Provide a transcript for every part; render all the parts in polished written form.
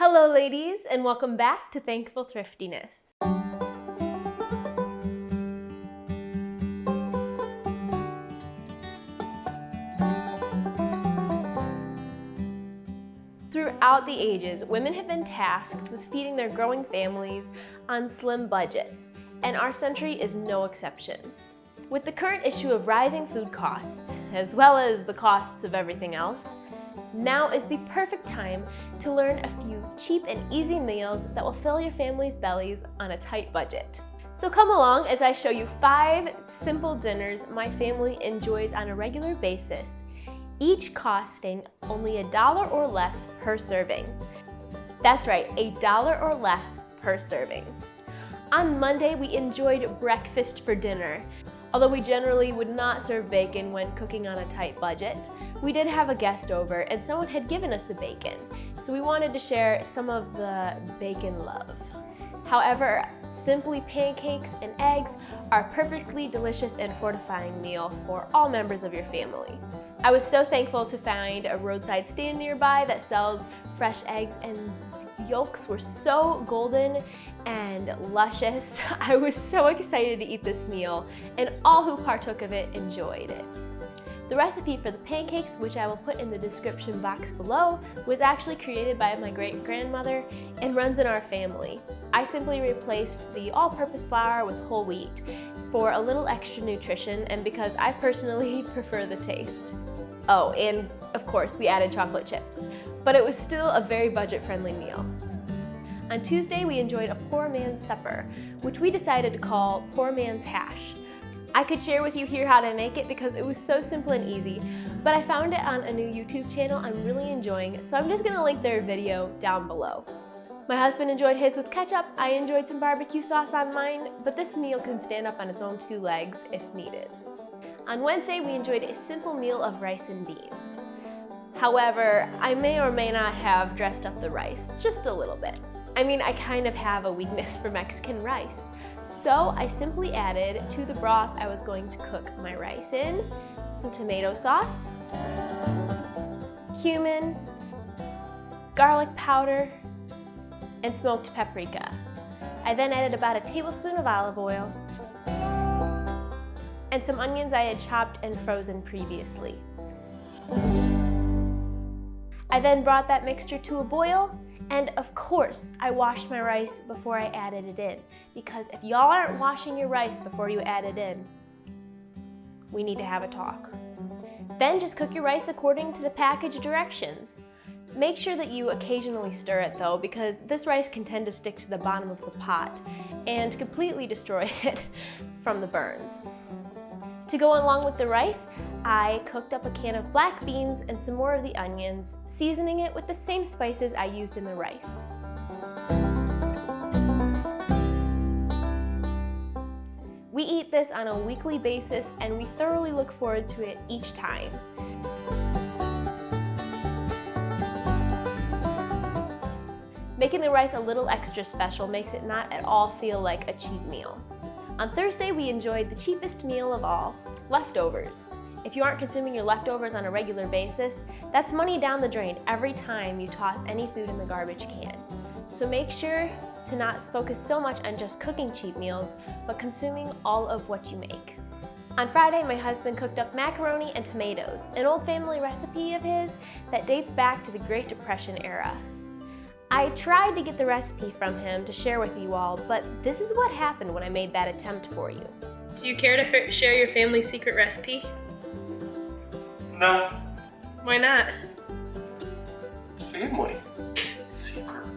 Hello ladies, and welcome back to Thankful Thriftiness. Throughout the ages, women have been tasked with feeding their growing families on slim budgets, and our century is no exception. With the current issue of rising food costs, as well as the costs of everything else, now is the perfect time to learn a few cheap and easy meals that will fill your family's bellies on a tight budget. So come along as I show you 5 simple dinners my family enjoys on a regular basis, each costing only $1 or less per serving. That's right, $1 or less per serving. On Monday, we enjoyed breakfast for dinner. Although we generally would not serve bacon when cooking on a tight budget, we did have a guest over and someone had given us the bacon, so we wanted to share some of the bacon love. However, simply pancakes and eggs are a perfectly delicious and fortifying meal for all members of your family. I was so thankful to find a roadside stand nearby that sells fresh eggs, and the yolks were so golden and luscious. I was so excited to eat this meal, and all who partook of it enjoyed it. The recipe for the pancakes, which I will put in the description box below, was actually created by my great-grandmother and runs in our family. I simply replaced the all-purpose flour with whole wheat for a little extra nutrition and because I personally prefer the taste. Oh, and of course we added chocolate chips, but it was still a very budget-friendly meal. On Tuesday, we enjoyed a poor man's supper, which we decided to call Poor Man's Hash. I could share with you here how to make it because it was so simple and easy, but I found it on a new YouTube channel I'm really enjoying, so I'm just gonna link their video down below. My husband enjoyed his with ketchup, I enjoyed some barbecue sauce on mine, but this meal can stand up on its own 2 legs if needed. On Wednesday, we enjoyed a simple meal of rice and beans. However, I may or may not have dressed up the rice, just a little bit. I mean, I kind of have a weakness for Mexican rice. So I simply added to the broth I was going to cook my rice in some tomato sauce, cumin, garlic powder, and smoked paprika. I then added about a tablespoon of olive oil and some onions I had chopped and frozen previously. I then brought that mixture to a boil, and of course, I washed my rice before I added it in, because if y'all aren't washing your rice before you add it in, we need to have a talk. Then just cook your rice according to the package directions. Make sure that you occasionally stir it though, because this rice can tend to stick to the bottom of the pot and completely destroy it from the burns. To go along with the rice, I cooked up a can of black beans and some more of the onions, seasoning it with the same spices I used in the rice. We eat this on a weekly basis and we thoroughly look forward to it each time. Making the rice a little extra special makes it not at all feel like a cheap meal. On Thursday, we enjoyed the cheapest meal of all, leftovers. If you aren't consuming your leftovers on a regular basis, that's money down the drain every time you toss any food in the garbage can. So make sure to not focus so much on just cooking cheap meals, but consuming all of what you make. On Friday, my husband cooked up macaroni and tomatoes, an old family recipe of his that dates back to the Great Depression era. I tried to get the recipe from him to share with you all, but this is what happened when I made that attempt for you. Do you care to share your family's secret recipe? No. Why not? It's family. Secret.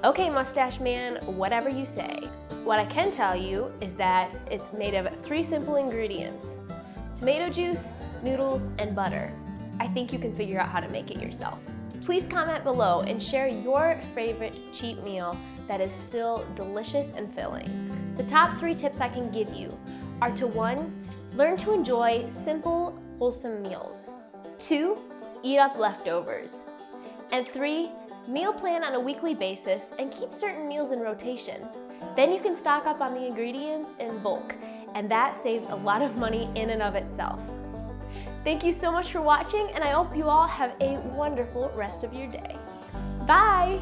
Okay, mustache man, whatever you say. What I can tell you is that it's made of 3 simple ingredients: tomato juice, noodles, and butter. I think you can figure out how to make it yourself. Please comment below and share your favorite cheap meal that is still delicious and filling. The top 3 tips I can give you are to 1, learn to enjoy simple, wholesome meals. 2, eat up leftovers. And 3, meal plan on a weekly basis and keep certain meals in rotation. Then you can stock up on the ingredients in bulk, and that saves a lot of money in and of itself. Thank you so much for watching, and I hope you all have a wonderful rest of your day. Bye!